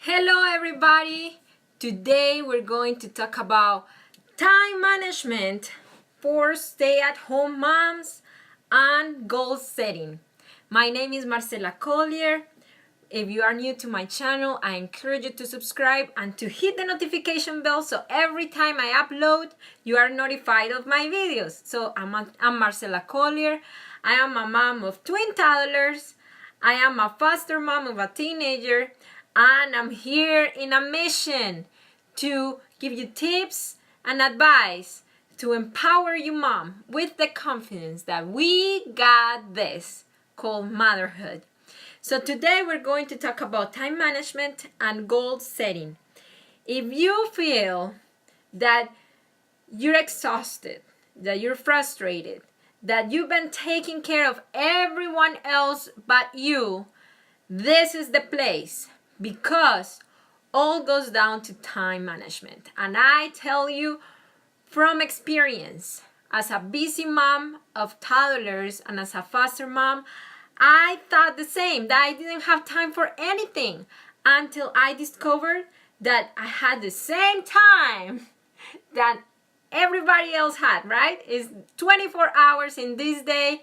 Hello everybody! Today we're going to talk about time management for stay-at-home moms and goal setting. My name is Marcela Collier. If you are new to my channel, I encourage you to subscribe and to hit the notification bell so every time I upload, you are notified of my videos. So I'm Marcela Collier. I am a mom of twin toddlers. I am a foster mom of a teenager. And I'm here in a mission to give you tips and advice to empower you mom with the confidence that we got this called motherhood. So today we're going to talk about time management and goal setting. If you feel that you're exhausted, that you're frustrated, that you've been taking care of everyone else but you, this is the place. Because all goes down to time management. And I tell you from experience, as a busy mom of toddlers and as a foster mom, I thought the same, that I didn't have time for anything until I discovered that I had the same time that everybody else had, right? It's 24 hours in this day,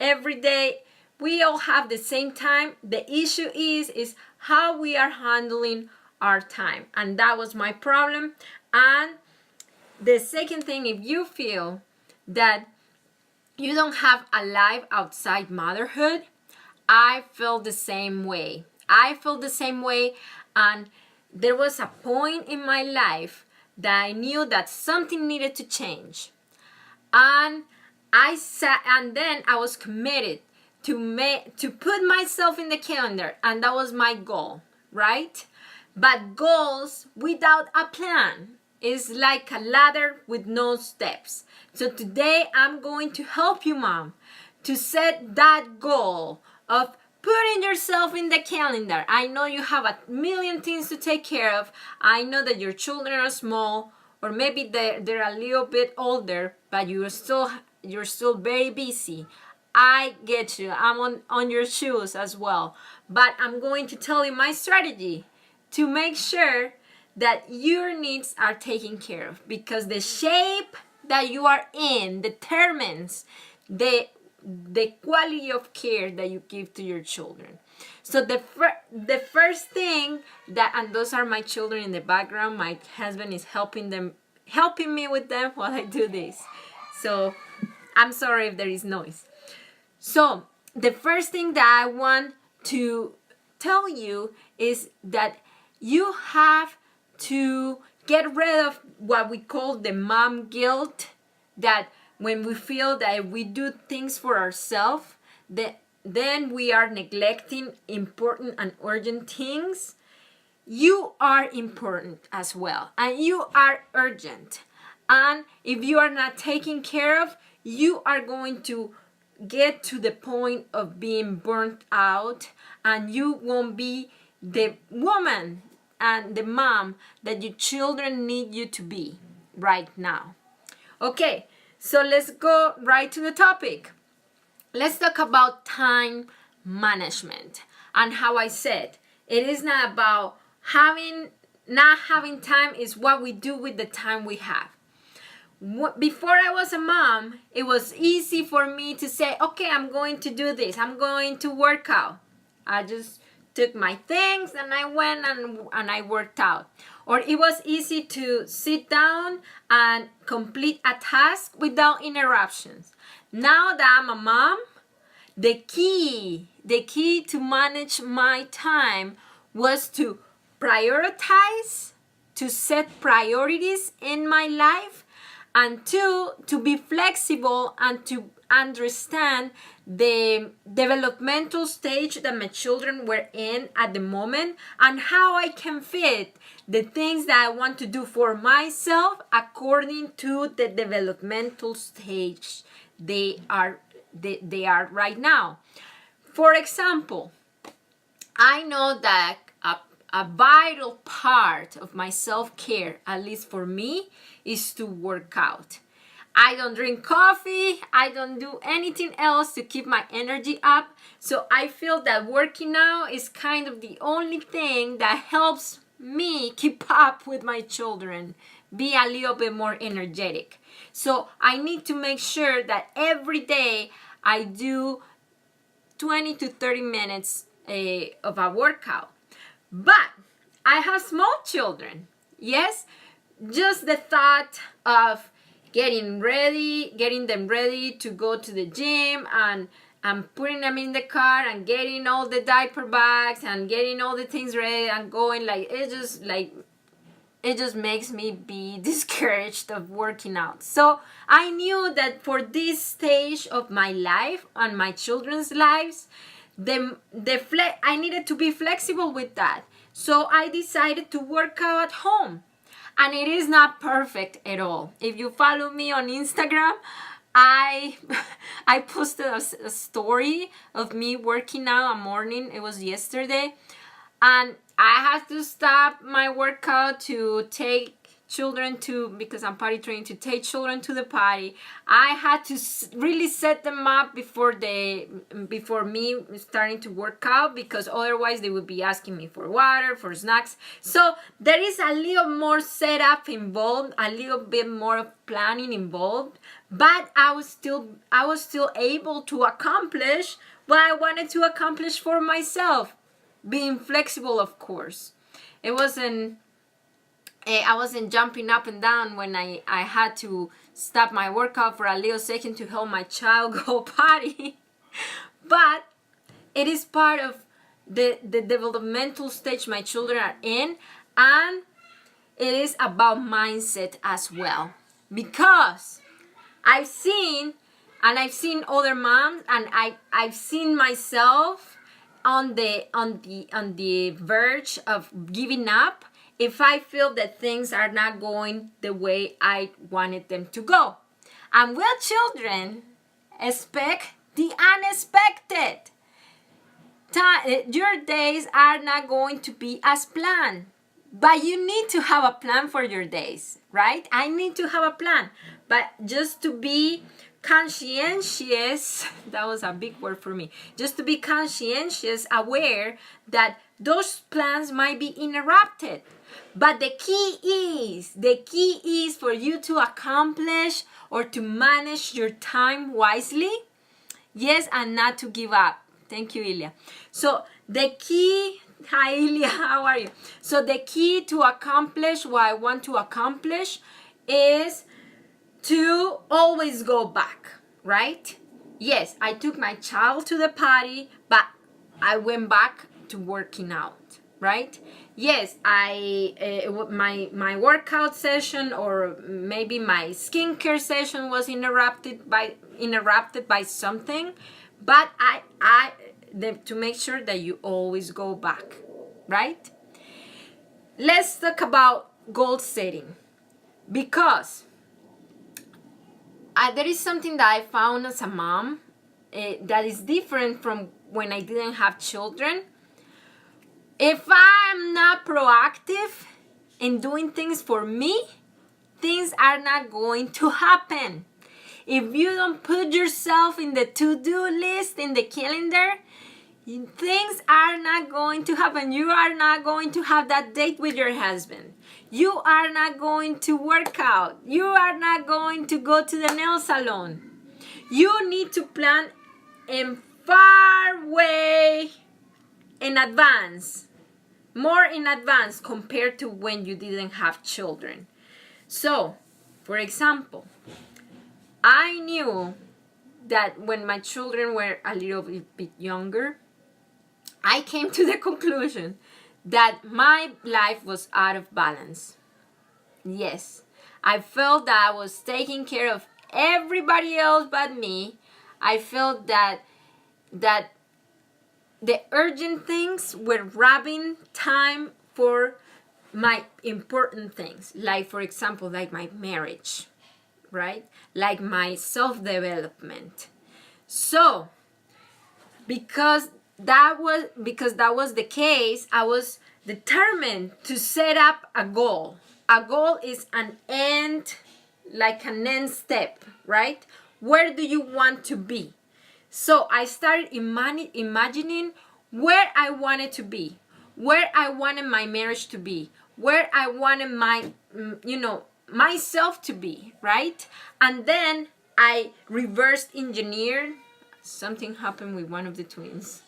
every day. We all have the same time. The issue is how we are handling our time. And that was my problem. And the second thing, if you feel that you don't have a life outside motherhood, I feel the same way. And there was a point in my life that I knew that something needed to change. And then I was committed to put myself in the calendar, and that was my goal, right? But goals without a plan is like a ladder with no steps. So today I'm going to help you, mom, to set that goal of putting yourself in the calendar. I know you have a million things to take care of. I know that your children are small, or maybe they're a little bit older, but you're still very busy. I get you. I'm on your shoes as well. But I'm going to tell you my strategy to make sure that your needs are taken care of, because the shape that you are in determines the quality of care that you give to your children. So the first thing that, and those are my children in the background, my husband is helping me with them while I do this. So I'm sorry if there is noise. So the first thing that I want to tell you is that you have to get rid of what we call the mom guilt, that when we feel that we do things for ourselves, then we are neglecting important and urgent things. You are important as well, and you are urgent. And if you are not taken care of, you are going to get to the point of being burnt out, and you won't be the woman and the mom that your children need you to be right now. Okay, so let's go right to the topic. Let's talk about time management. And how I said, it is not about not having time, is what we do with the time we have. Before I was a mom, it was easy for me to say, okay, I'm going to do this. I'm going to work out. I just took my things and I went and I worked out. Or it was easy to sit down and complete a task without interruptions. Now that I'm a mom, the key to manage my time was to prioritize, to set priorities in my life, and to be flexible and to understand the developmental stage that my children were in at the moment, and how I can fit the things that I want to do for myself according to the developmental stage they are right now. For example, I know that a vital part of my self-care, at least for me, is to work out. I don't drink coffee. I don't do anything else to keep my energy up. So I feel that working out is kind of the only thing that helps me keep up with my children, be a little bit more energetic. So I need to make sure that every day I do 20 to 30 minutes of a workout. But I have small children. Yes, just the thought of getting them ready to go to the gym and putting them in the car and getting all the diaper bags and getting all the things ready and going, it just makes me be discouraged of working out. So I knew that for this stage of my life and my children's lives, I needed to be flexible with that. So I decided to work out at home. And it is not perfect at all. If you follow me on Instagram, I posted a story of me working out a morning. It was yesterday. And I had to stop my workout to take children because I'm potty trained, to take children to the potty. I had to really set them up before me starting to work out, because otherwise they would be asking me for water, for snacks. So there is a little more setup involved, a little bit more planning involved, but I was still able to accomplish what I wanted to accomplish for myself. Being flexible, of course. I wasn't jumping up and down when I had to stop my workout for a little second to help my child go potty. But it is part of the developmental stage my children are in, and it is about mindset as well. Because I've seen other moms, and I've seen myself on the verge of giving up if I feel that things are not going the way I wanted them to go. And well, children expect the unexpected. Your days are not going to be as planned, but you need to have a plan for your days, right? I need to have a plan, but just to be conscientious, that was a big word for me, just to be conscientious, aware that those plans might be interrupted. But the key is for you to accomplish or to manage your time wisely, yes, and not to give up. Thank you, Ilya. So the key, hi Ilya, how are you? So the key to accomplish what I want to accomplish is to always go back, right? Yes, I took my child to the potty, but I went back to working out, right? Yes, my workout session or maybe my skincare session was interrupted by something, but to make sure that you always go back, right? Let's talk about goal setting, because there is something that I found as a mom that is different from when I didn't have children. If I'm not proactive in doing things for me, things are not going to happen. If you don't put yourself in the to-do list in the calendar, things are not going to happen. You are not going to have that date with your husband. You are not going to work out. You are not going to go to the nail salon. You need to plan in far way in advance, more in advance compared to when you didn't have children. So, for example, I knew that when my children were a little bit younger, I came to the conclusion that my life was out of balance. Yes, I felt that I was taking care of everybody else but me. I felt that the urgent things were robbing time for my important things, like, for example, like my marriage, right? Like my self-development. So, because that was the case, I was determined to set up a goal. A goal is an end, like an end step, right? Where do you want to be? So I started imagining where I wanted to be, where I wanted my marriage to be, where I wanted my, myself to be, right? And then I reverse engineered. Something happened with one of the twins.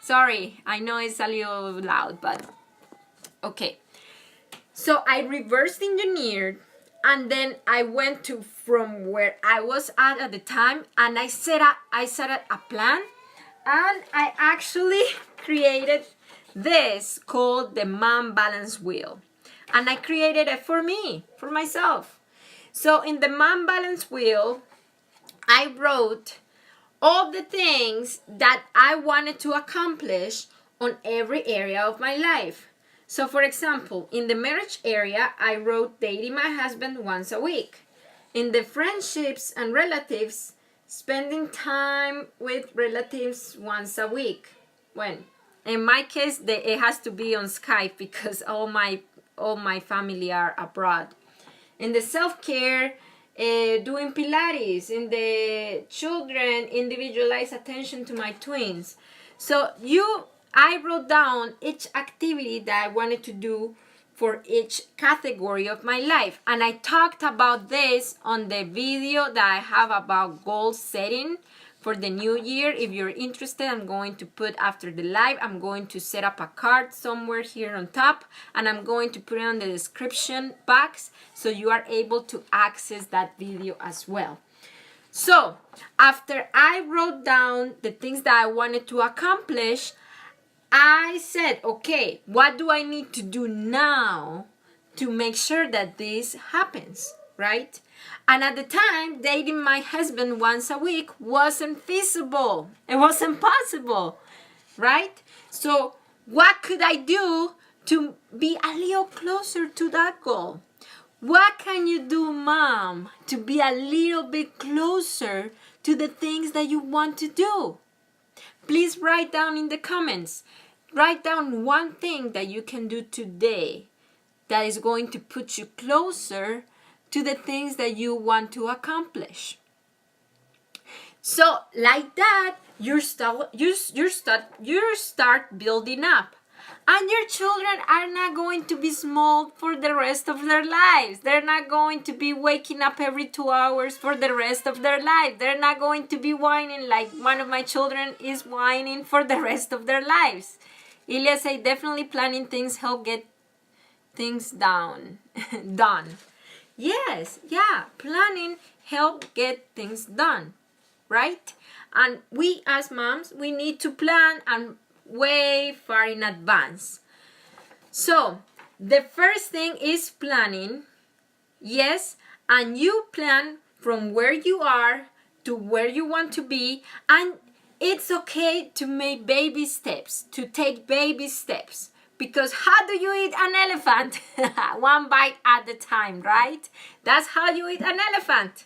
Sorry, I know it's a little loud, but okay. So I reverse engineered, and then I went to from where I was at the time, and I set a plan, and I actually created this called the mom balance wheel, and I created it for me, for myself. So in the mom balance wheel, I wrote all the things that I wanted to accomplish on every area of my life. So for example, in the marriage area, I wrote dating my husband once a week. In the friendships and relatives, spending time with relatives once a week. When in my case, it has to be on Skype because all my family are abroad. In the self-care, doing Pilates. In the children, individualized attention to my twins. So I wrote down each activity that I wanted to do for each category of my life. And I talked about this on the video that I have about goal setting for the new year. If you're interested, I'm going to put after the live, I'm going to set up a card somewhere here on top, and I'm going to put it on the description box so you are able to access that video as well. So after I wrote down the things that I wanted to accomplish, I said, okay, what do I need to do now to make sure that this happens, right? And at the time, dating my husband once a week wasn't feasible. It wasn't possible, right? So what could I do to be a little closer to that goal? What can you do, mom, to be a little bit closer to the things that you want to do? Please write down in the comments. Write down one thing that you can do today that is going to put you closer to the things that you want to accomplish. So like that, you start building up. And your children are not going to be small for the rest of their lives. They're not going to be waking up every 2 hours for the rest of their life. They're not going to be whining like one of my children is whining for the rest of their lives. Ilya say definitely planning things help get things done. Yes, yeah, planning help get things done, right? And we as moms, we need to plan and way far in advance. So the first thing is planning. Yes, and you plan from where you are to where you want to be, and it's okay to make baby steps, to take baby steps. Because how do you eat an elephant? One bite at a time, right? That's how you eat an elephant.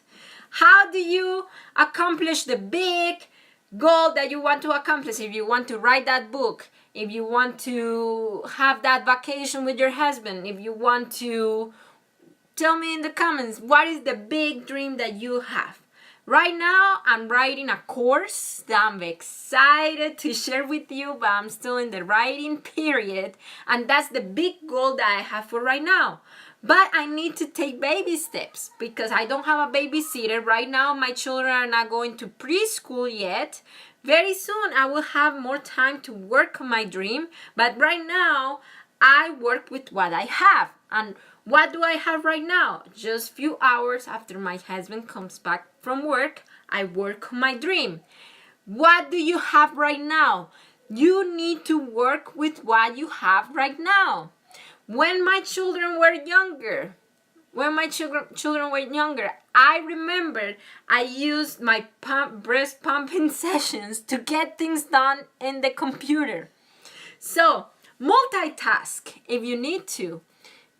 How do you accomplish the big goal that you want to accomplish? If you want to write that book, if you want to have that vacation with your husband, if you want to, tell me in the comments, what is the big dream that you have? Right now, I'm writing a course that I'm excited to share with you, but I'm still in the writing period, and that's the big goal that I have for right now. But I need to take baby steps because I don't have a babysitter. Right now, my children are not going to preschool yet. Very soon, I will have more time to work on my dream, but right now, I work with what I have. And what do I have right now? Just a few hours after my husband comes back from work, I work on my dream. What do you have right now? You need to work with what you have right now. When my children were younger, I remember I used my breast pumping sessions to get things done in the computer. So, multitask if you need to.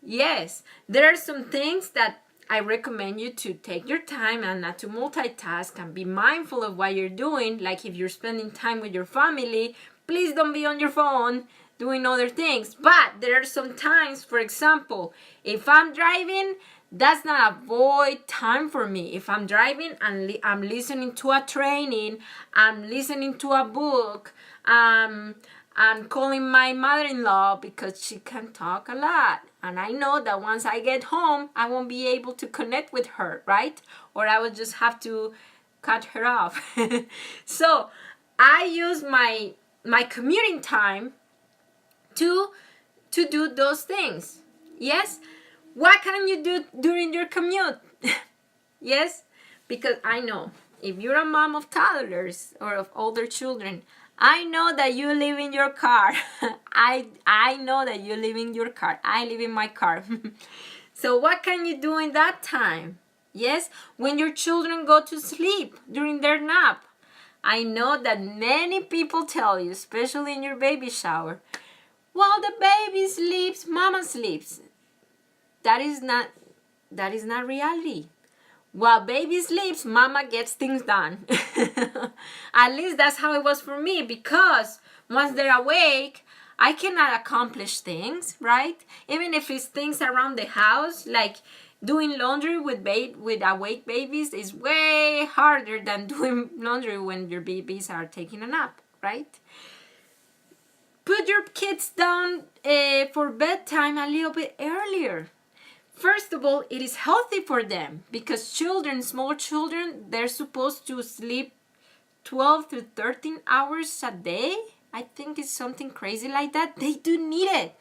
Yes, there are some things that I recommend you to take your time and not to multitask and be mindful of what you're doing. Like if you're spending time with your family, please don't be on your phone doing other things. But there are some times, for example, if I'm driving, does not avoid time for me. If I'm driving and I'm listening to a training, I'm listening to a book, I'm calling my mother-in-law because she can talk a lot. And I know that once I get home, I won't be able to connect with her, right? Or I will just have to cut her off. So I use my commuting time to do those things. Yes? What can you do during your commute? Yes? Because I know if you're a mom of toddlers or of older children, I know that you live in your car. I know that you live in your car. I live in my car. So what can you do in that time? Yes? When your children go to sleep during their nap. I know that many people tell you, especially in your baby shower, while the baby sleeps, mama sleeps. That is not reality. While baby sleeps, mama gets things done. At least that's how it was for me, because once they're awake, I cannot accomplish things, right? Even if it's things around the house, like doing laundry with awake babies is way harder than doing laundry when your babies are taking a nap, right? Put your kids down for bedtime a little bit earlier. First of all, it is healthy for them because small children, they're supposed to sleep 12 to 13 hours a day. I think it's something crazy like that. They do need it.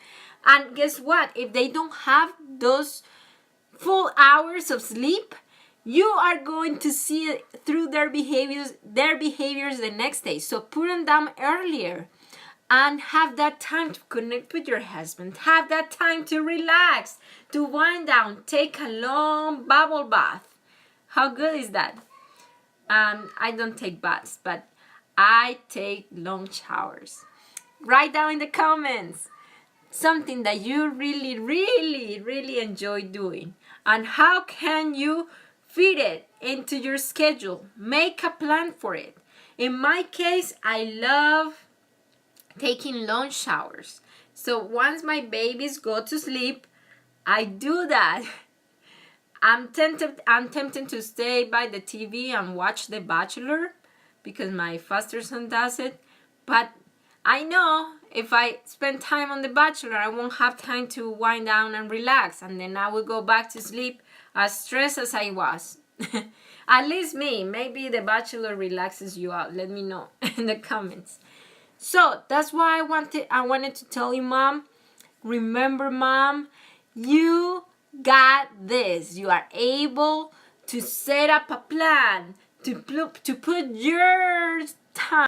And guess what? If they don't have those full hours of sleep, you are going to see it through their behaviors the next day. So put them down earlier. And have that time to connect with your husband. Have that time to relax, to wind down, take a long bubble bath. How good is that? I don't take baths, but I take long showers. Write down in the comments something that you really, really, really enjoy doing. And how can you fit it into your schedule? Make a plan for it. In my case, I love taking long showers. So once my babies go to sleep, I do that. I'm tempted to stay by the TV and watch The Bachelor because my foster son does it. But I know if I spend time on The Bachelor, I won't have time to wind down and relax. And then I will go back to sleep as stressed as I was. At least me. Maybe The Bachelor relaxes you out. Let me know in the comments. So that's why I wanted to tell you, Mom. Remember, Mom, you got this. You are able to set up a plan to put your time